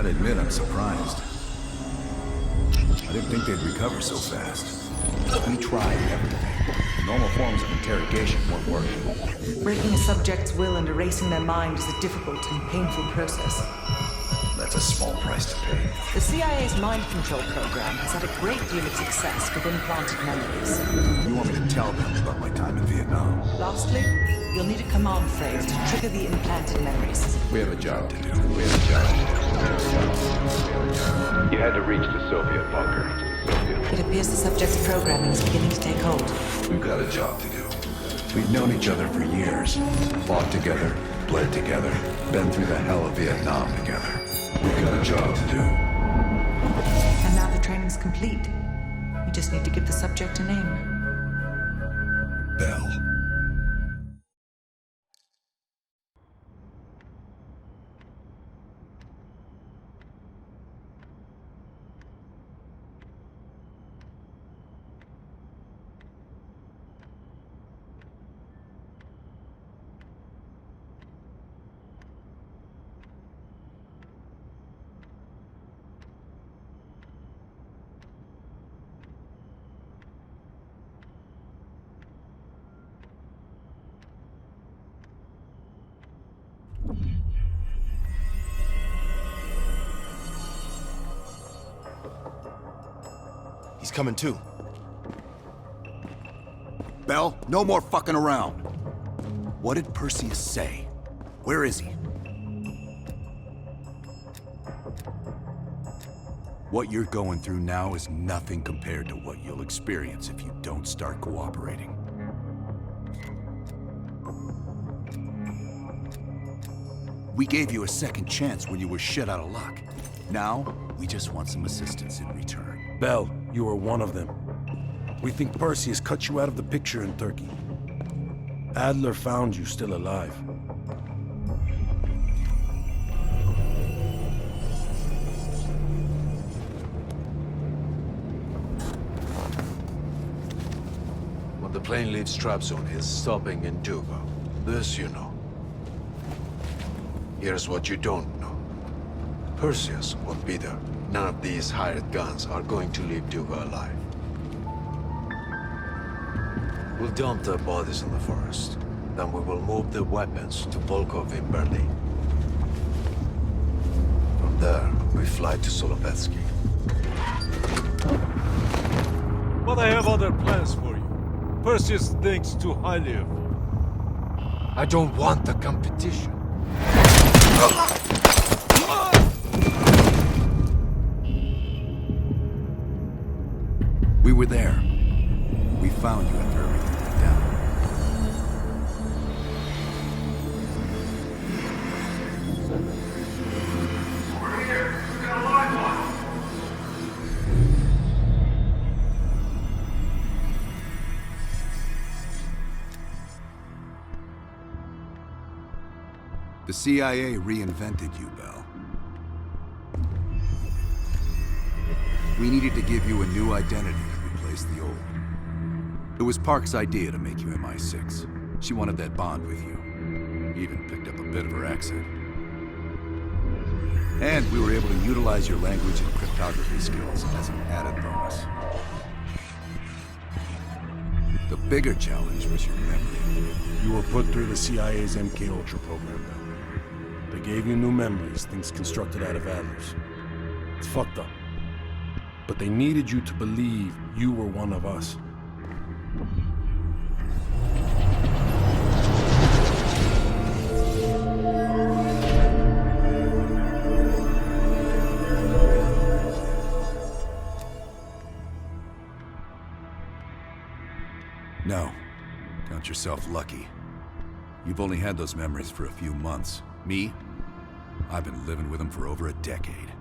gotta admit, I'm surprised. I didn't think they'd recover so fast. We tried everything. Normal forms of interrogation weren't working. Breaking a subject's will and erasing their mind is a difficult and painful process. That's a small price to pay. The CIA's mind control program has had a great deal of success with implanted memories. You want me to tell them about my time in Vietnam? Lastly, you'll need a command phrase to trigger the implanted memories. We have a job to do. You had to reach the Soviet bunker. It appears the subject's programming is beginning to take hold. We've got a job to do. We've known each other for years. Fought together, bled together, been through the hell of Vietnam together. We've got a job to do. And now the training's complete. You just need to give the subject a name. Bell. He's coming too. Bell, no more fucking around. What did Perseus say? Where is he? What you're going through now is nothing compared to what you'll experience if you don't start cooperating. We gave you a second chance when you were shit out of luck. Now, we just want some assistance in return. Bell, you are one of them. We think Perseus cut you out of the picture in Turkey. Adler found you still alive. When the plane leaves Trabzon, it's stopping in Duga. This you know. Here's what you don't know. Perseus won't be there. None of these hired guns are going to leave Duga alive. We'll dump their bodies in the forest. Then we will move the weapons to Volkov in Berlin. From there, we fly to Solovetsky. But I have other plans for you. Perseus thinks too highly of you. I don't want the competition. We were there. We found you after everything went down. Over here! We got a live one! The CIA reinvented you, Bell. We needed to give you a new identity to replace the old. It was Park's idea to make you MI6. She wanted that bond with you. Even picked up a bit of her accent. And we were able to utilize your language and cryptography skills as an added bonus. The bigger challenge was your memory. You were put through the CIA's MK Ultra program, Bell. They gave you new memories, things constructed out of Adler's. It's fucked up. But they needed you to believe you were one of us. No. Count yourself lucky. You've only had those memories for a few months. Me? I've been living with them for over a decade.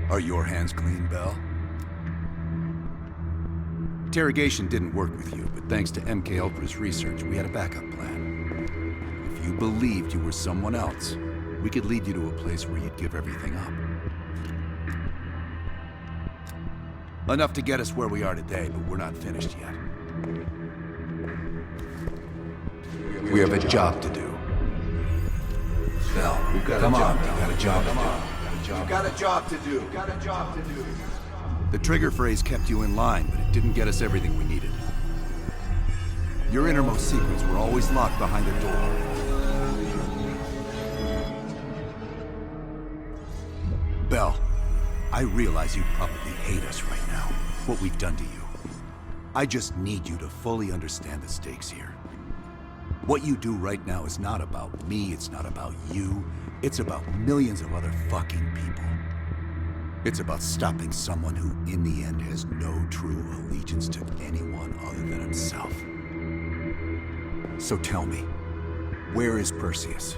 Are your hands clean, Bell? Interrogation didn't work with you, but thanks to MK Ultra's research, we had a backup plan. If you believed you were someone else, we could lead you to a place where you'd give everything up. Enough to get us where we are today, but we're not finished yet. We have a job to do. Bell, We've got come a job on, to we do. got a job to Come do. on. We've got a job to do. Got a job to do. The trigger phrase kept you in line, but it didn't get us everything we needed. Your innermost secrets were always locked behind a door. Bell, I realize you probably hate us right now, what we've done to you. I just need you to fully understand the stakes here. What you do right now is not about me, it's not about you, it's about millions of other fucking people. It's about stopping someone who, in the end, has no true allegiance to anyone other than himself. So tell me, where is Perseus?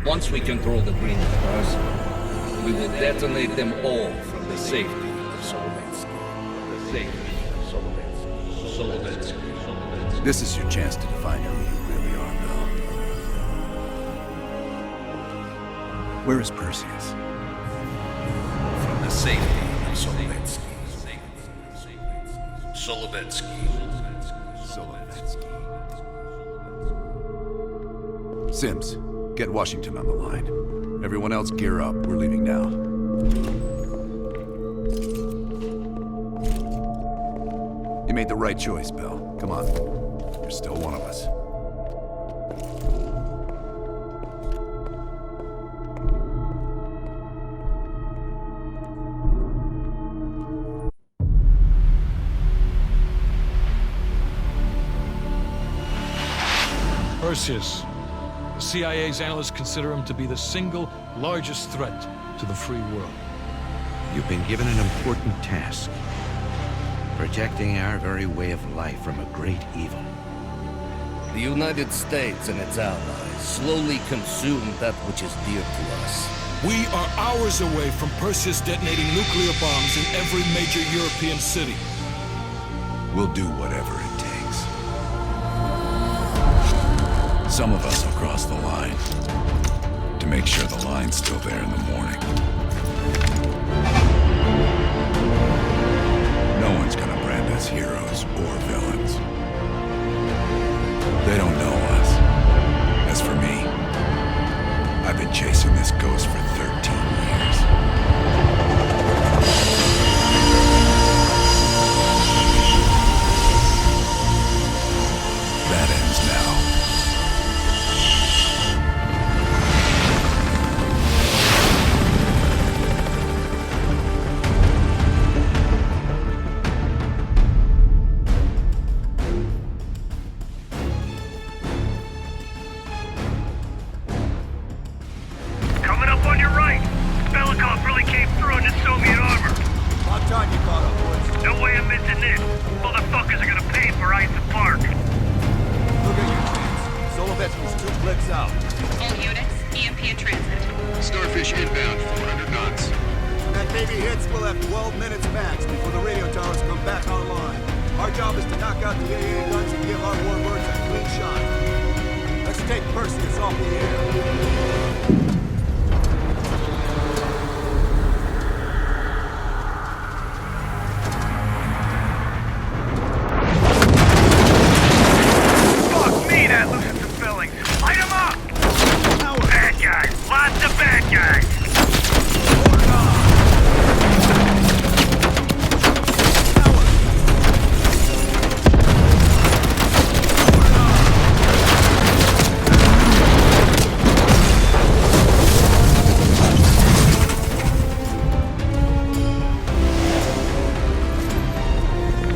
Once we control the Green Stars, we will detonate them all from the safety of Solovetsky. The safety of Solovetsky. Solovetsky. This is your chance to define who you really are, Bell. Where is Perseus? From the safety of Solovetsky. Solovetsky. Solovetsky. Sims, get Washington on the line. Everyone else gear up. We're leaving now. You made the right choice, Bell. Come on. You're still one of us. Perseus. The CIA's analysts consider him to be the single largest threat to the free world. You've been given an important task. Protecting our very way of life from a great evil. The United States and its allies slowly consume that which is dear to us. We are hours away from Perseus detonating nuclear bombs in every major European city. We'll do whatever it takes. Some of us will cross the line to make sure the line's still there in the morning. No one's gonna brand us heroes or villains. They don't know us. As for me, I've been chasing this ghost for 13 years. That ends now. Coming up on your right. Belikov really came through in the Soviet armor. About time you caught up, boys. No way I'm missing this. Motherfuckers are gonna pay for Isa Park. Look at you, James. Solovetsky's 2 clicks out. All units, EMP in transit. Starfish inbound, 400 knots. When that baby hits, we'll have 12 minutes max before the radio towers come back online. Our job is to knock out the AA guns and give our warbirds a clean shot. Let's take Perseus off the air. Fuck me, that loosened some fillings. Light 'em up! Bad guys. Lots of bad guys.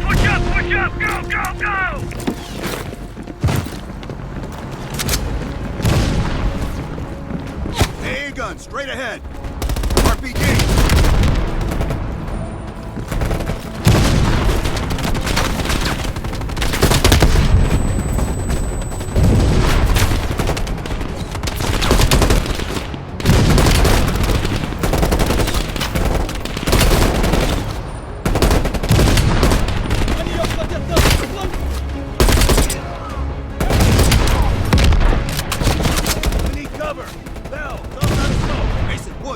Push up, push up! Go, go, go! AA gun, straight ahead. RPG. We need cover. Bell, don't let us know. Mason, Wood,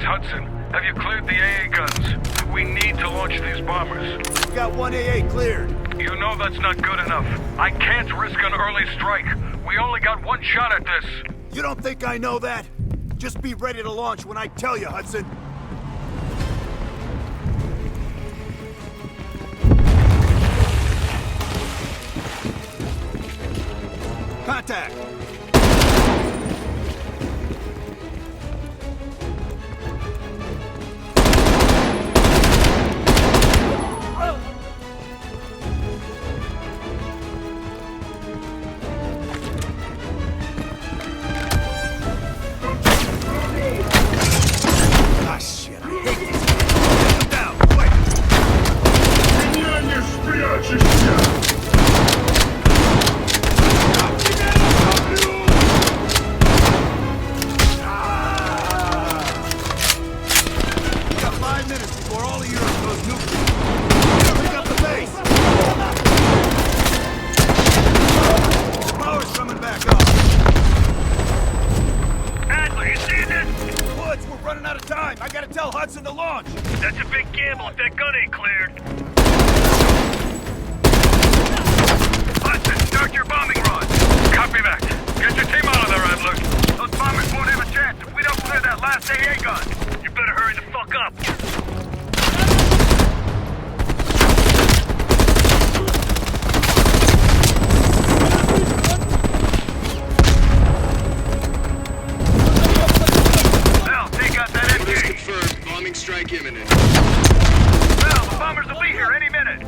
Hudson. Have you cleared the AA guns? We need to launch these bombers. Got one AA cleared. You know that's not good enough. I can't risk an early strike. We only got one shot at this. You don't think I know that? Just be ready to launch when I tell you, Hudson. Contact! Ah, shit, I hate these guys. Get them down, quick! We got 5 minutes before all of Europe goes nuclear. Pick up the base! The power's coming back up. Adler, you see this? Woods, we're running out of time. I gotta tell Hudson to launch. That's a big gamble if that gun ain't cleared. Hudson, start your bombing run. Copy that. Get your team out of there, Adler. Those bombers won't have a chance if we don't clear that last AA gun. You better hurry the fuck up. Now, take out that MK. Confirmed. Bombing strike imminent. Now, the bombers will be here any minute.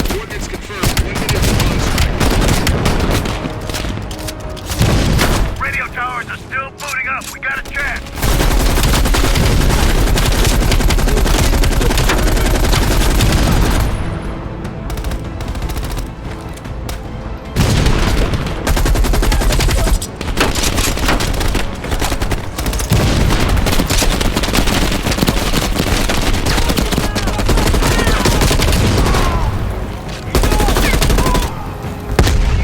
Coordinates confirmed. 1 minute to bomb strike. Radio towers are still booting up. We got a chance.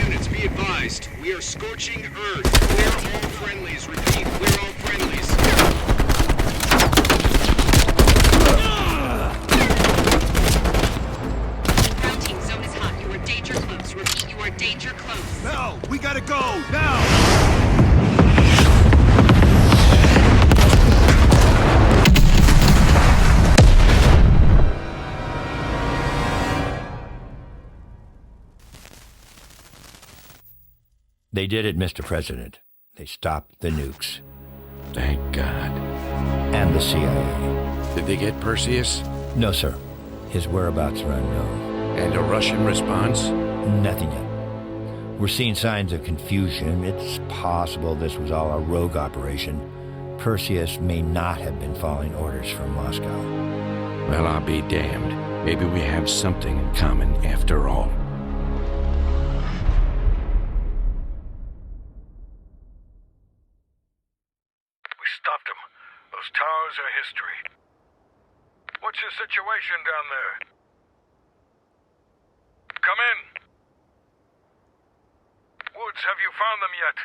Units, be advised. We are scorching Earth. Clear all friendlies. Repeat, clear all friendlies. Ground team, zone is hot. You are danger close. Repeat, you are danger close. No, we gotta go, now! They did it, Mr. President. They stopped the nukes. Thank God. And the CIA. Did they get Perseus? No, sir. His whereabouts are unknown. And a Russian response? Nothing yet. We're seeing signs of confusion. It's possible this was all a rogue operation. Perseus may not have been following orders from Moscow. Well, I'll be damned. Maybe we have something in common after all. We stopped them. Those towers are history. What's your situation down there? Come in. Woods, have you found them yet?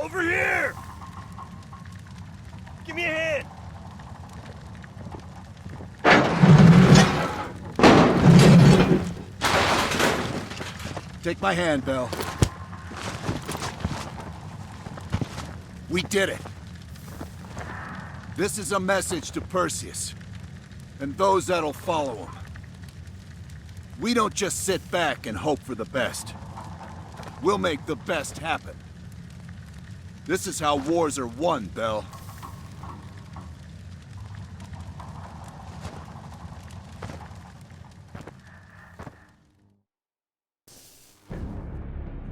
Over here! Give me a hand! Take my hand, Bell. We did it. This is a message to Perseus, and those that'll follow him. We don't just sit back and hope for the best. We'll make the best happen. This is how wars are won, Bell.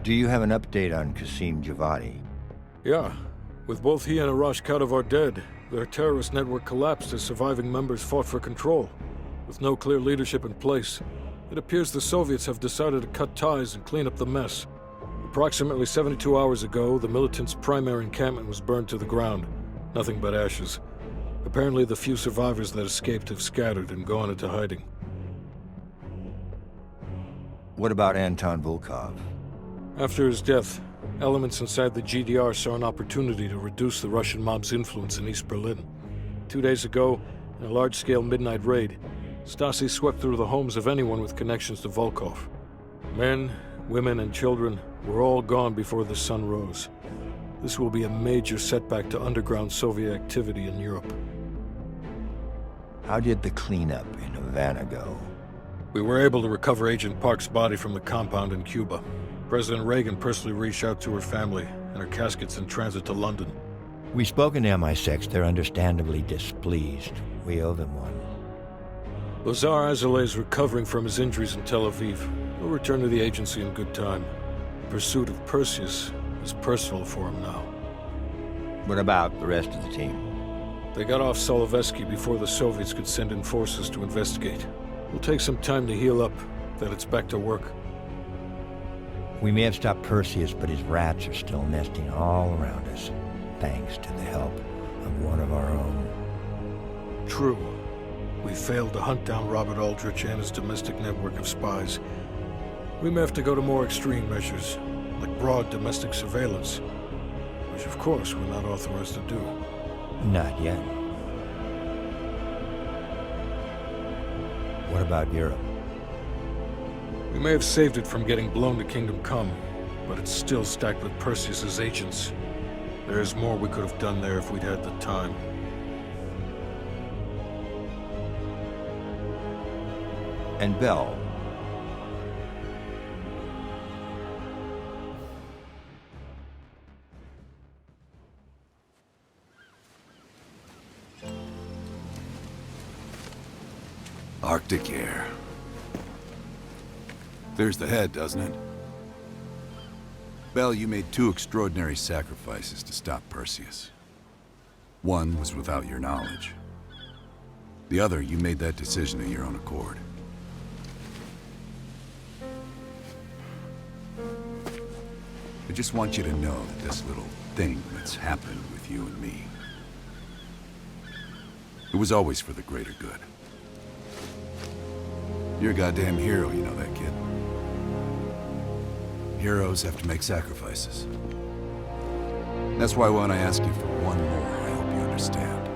Do you have an update on Qasim Javadi? Yeah. With both he and Arash Kadivar dead, their terrorist network collapsed as surviving members fought for control. With no clear leadership in place, it appears the Soviets have decided to cut ties and clean up the mess. Approximately 72 hours ago, the militants' primary encampment was burned to the ground. Nothing but ashes. Apparently the few survivors that escaped have scattered and gone into hiding. What about Anton Volkov? After his death, elements inside the GDR saw an opportunity to reduce the Russian mob's influence in East Berlin. 2 days ago, in a large-scale midnight raid, Stasi swept through the homes of anyone with connections to Volkov. Men, women, and children were all gone before the sun rose. This will be a major setback to underground Soviet activity in Europe. How did the cleanup in Havana go? We were able to recover Agent Park's body from the compound in Cuba. President Reagan personally reached out to her family, and her casket's in transit to London. We've spoken to MI6. They're understandably displeased. We owe them one. Lazar Azalea is recovering from his injuries in Tel Aviv. He'll return to the agency in good time. Pursuit of Perseus is personal for him now. What about the rest of the team? They got off Solovetsky before the Soviets could send in forces to investigate. It'll take some time to heal up, then it's back to work. We may have stopped Perseus, but his rats are still nesting all around us, thanks to the help of one of our own. True. We failed to hunt down Robert Aldrich and his domestic network of spies. We may have to go to more extreme measures, like broad domestic surveillance, which of course we're not authorized to do. Not yet. What about Europe? We may have saved it from getting blown to Kingdom Come, but it's still stacked with Perseus's agents. There's more we could have done there if we'd had the time. And Bell. Arctic air. Clears the head, doesn't it? Bell, you made 2 extraordinary sacrifices to stop Perseus. One was without your knowledge. The other, you made that decision of your own accord. I just want you to know that this little thing that's happened with you and me, it was always for the greater good. You're a goddamn hero, you know that, kid. Heroes have to make sacrifices. That's why when I ask you for one more, I hope you understand.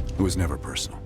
It was never personal.